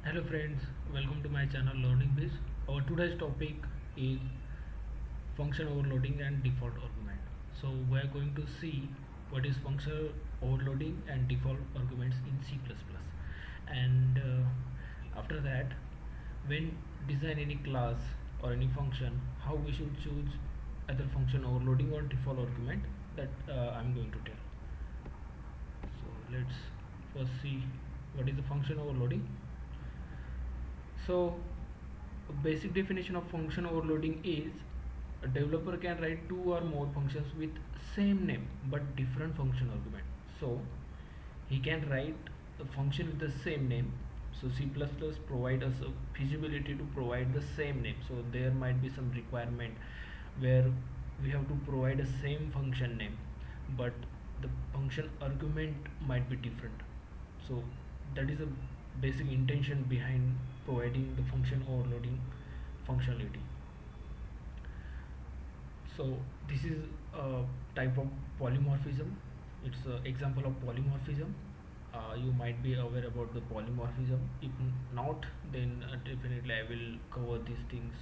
Hello friends, welcome to my channel Learning Biz. Our today's topic is function overloading and default argument. So we are going to see what is function overloading and default arguments in C++. And after that, when design any class or any function, how we should choose either function overloading or default argument, that I'm going to tell. So let's first see what is the function overloading. So a basic definition of function overloading is a developer can write two or more functions with same name but different function argument. So he can write a function with the same name. So C++ provide us a feasibility to provide the same name. So there might be some requirement where we have to provide a same function name, but the function argument might be different. So that is a basic intention behind providing the function overloading functionality. So this is a type of polymorphism. It's an example of polymorphism. You might be aware about the polymorphism. If not, then definitely I will cover these things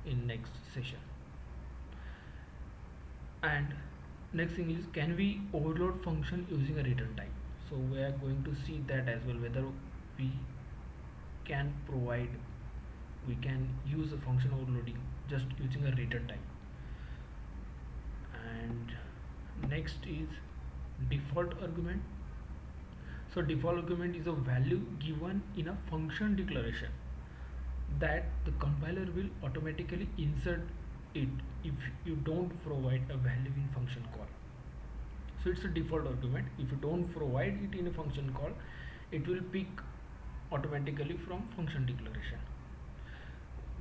in next session. And next thing is, can we overload function using a return type? So we are going to see that as well, whether we can provide we can use a function overloading just using a return type. And next is default argument. So default argument is a value given in a function declaration that the compiler will automatically insert it if you don't provide a value in function call. So it's a default argument. If you don't provide it in a function call, it will pick automatically from function declaration.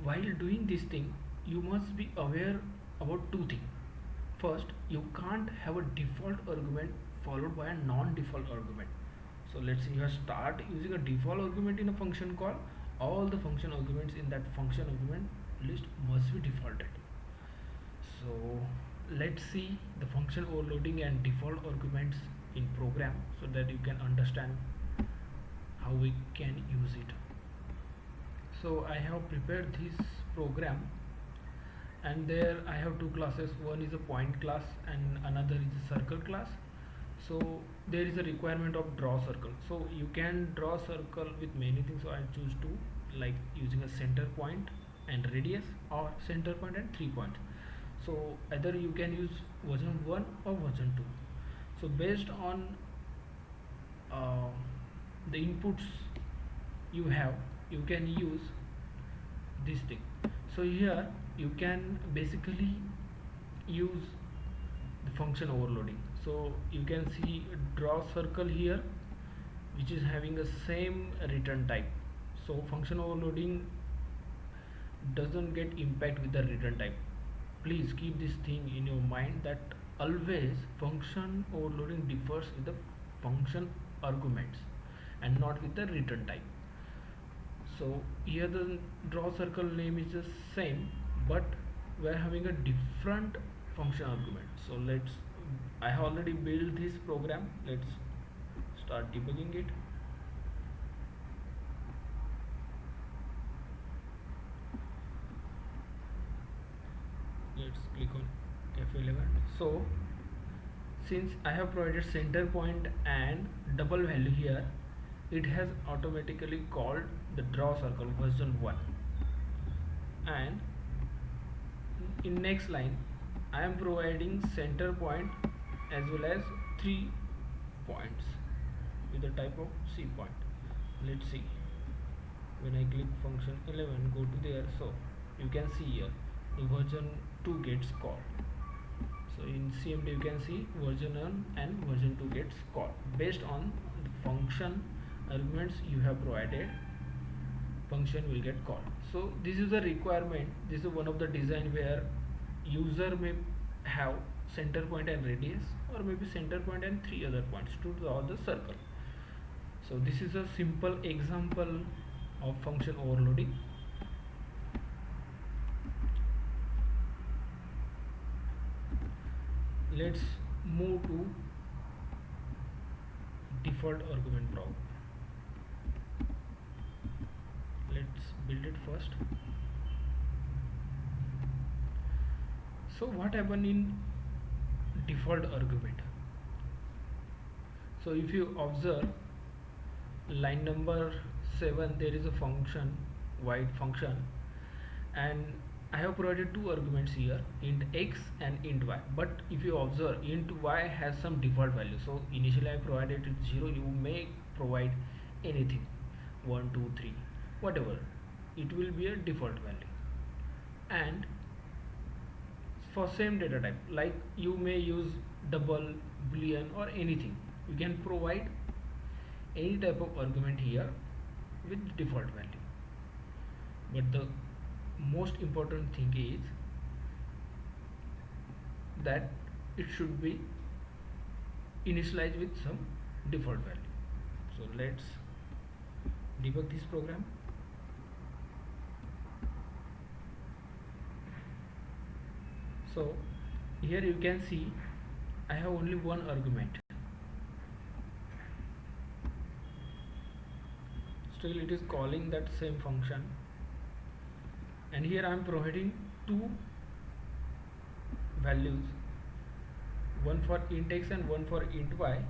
While doing this thing, you must be aware about two things. First, you can't have a default argument followed by a non-default argument. So let's say you start using a default argument in a function call, all the function arguments in that function argument list must be defaulted. So let's see the function overloading and default arguments in program so that you can understand how we can use it. So I have prepared this program, and there I have two classes. One is a point class and another is a circle class. So there is a requirement of draw circle. So you can draw circle with many things. So I choose to, like using a center point and radius, or center point and 3 points. So either you can use version 1 or version 2. So based on uh, the inputs you have, you can use this thing. So here you can basically use the function overloading. So you can see draw circle here, which is having the same return type. So function overloading doesn't get impact with the return type. Please keep this thing in your mind, that always function overloading differs with the function arguments and not with the return type. So here the draw circle name is the same, but we are having a different function argument. So I have already built this program. Let's start debugging it. Let's click on F11. So since I have provided center point and double value here, it has automatically called the draw circle version 1. And in next line I am providing center point as well as 3 points with the type of C point. Let's see, when I click function 11, go to there, so you can see here the version 2 gets called. So in CMD you can see version 1 and version 2 gets called based on the function arguments you have provided. Function will get called. So this is a requirement. This is one of the design where user may have center point and radius, or maybe center point and 3 other points to draw the circle. So this is a simple example of function overloading. Let's move to default argument problem. build it first. So what happen in default argument? So if you observe line number 7, there is a function, void function, and I have provided two arguments here, int x and int y. But if you observe, int y has some default value. So initially I provided it 0. You may provide anything, 1 2 3, whatever, it will be a default value. And for same data type, like you may use double, boolean, or anything, you can provide any type of argument here with default value. But the most important thing is that it should be initialized with some default value. So let's debug this program. So here you can see I have only one argument. Still it is calling that same function, and here I am providing two values, one for int x and one for int y.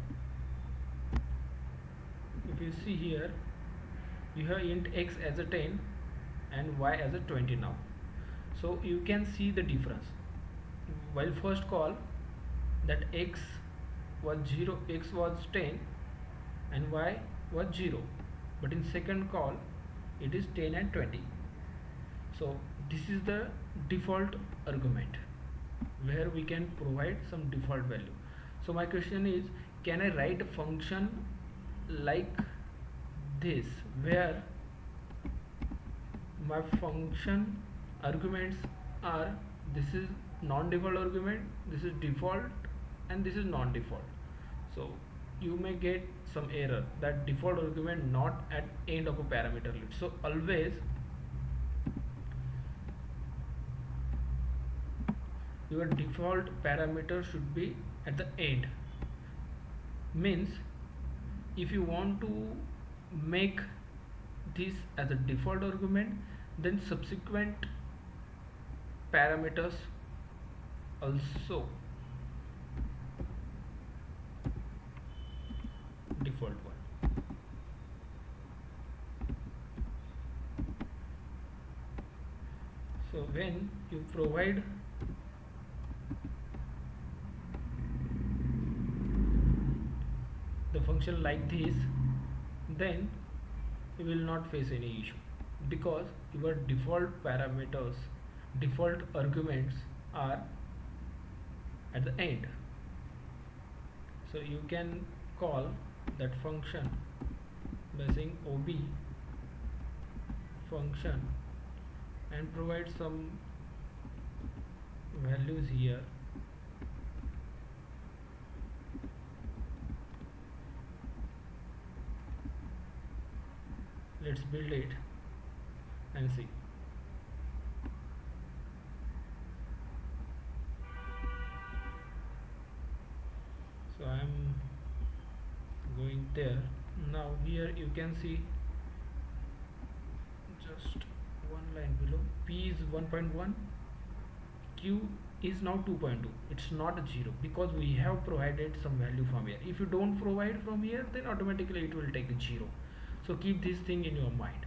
If you see here, you have int x as a 10 and y as a 20 now. So you can see the difference. While first call, that x was 0, x was 10 and y was 0, but in second call it is 10 and 20. So this is the default argument where we can provide some default value. So my question is, can I write a function like this where my function arguments are, this is non-default argument, this is default, and this is non-default? So you may get some error that default argument not at end of a parameter list. So always your default parameter should be at the end. Means if you want to make this as a default argument, then subsequent parameters also default one. So when you provide the function like this, then you will not face any issue, because your default parameters, default arguments are at the end. So you can call that function by saying ob function and provide some values here. Let's build it and see. So I am going there. Now here you can see just one line below, p is 1.1, q is now 2.2. it's not 0 because we have provided some value from here. If you don't provide from here, then automatically it will take 0. So keep this thing in your mind.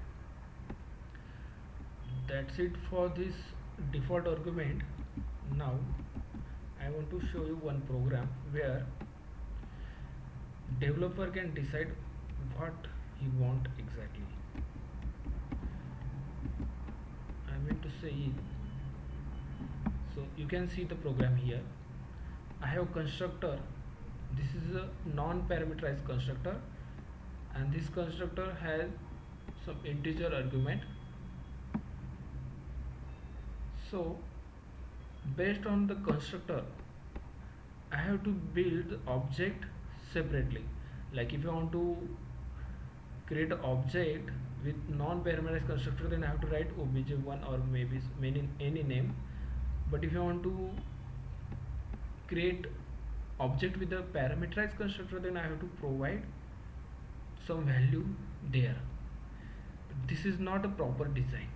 That's it for this default argument. Now I want to show you one program where developer can decide what he want exactly. I meant to say it. So you can see the program here. I have constructor. This is a non-parameterized constructor, and this constructor has some integer argument. So based on the constructor, I have to build the object separately. Like if you want to create an object with non-parameterized constructor, then I have to write obj1 or maybe any name. But if you want to create object with a parameterized constructor, then I have to provide some value there. This this is not a proper design.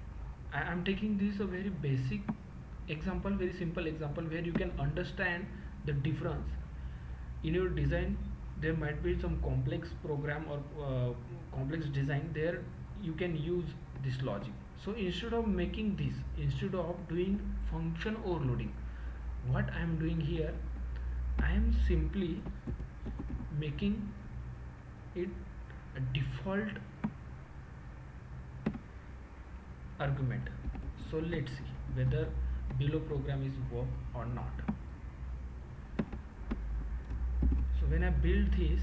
I'm taking this a very basic example, very simple example where you can understand the difference. In your design there might be some complex program or complex design, there you can use this logic. So instead of making this, instead of doing function overloading, what I am doing here, I am simply making it a default argument. So let's see whether below program is work or not. So when I build this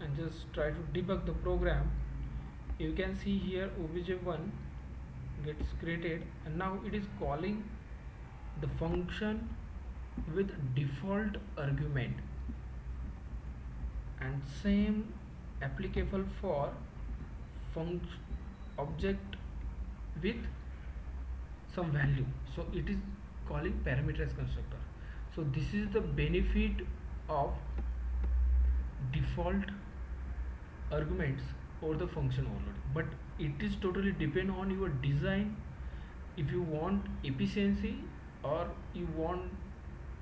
and just try to debug the program, you can see here obj1 gets created and now it is calling the function with default argument, and same applicable for object with some value. So it is calling parameterized constructor. So this is the benefit of default arguments or the function overload, but it is totally depend on your design. If you want efficiency or you want,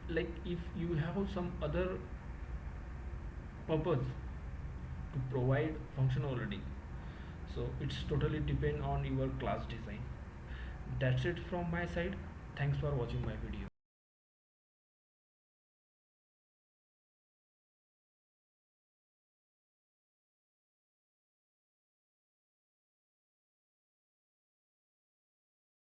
like if you have some other purpose to provide function overloading, so it's totally depend on your class design. That's it from my side. Thanks for watching my video.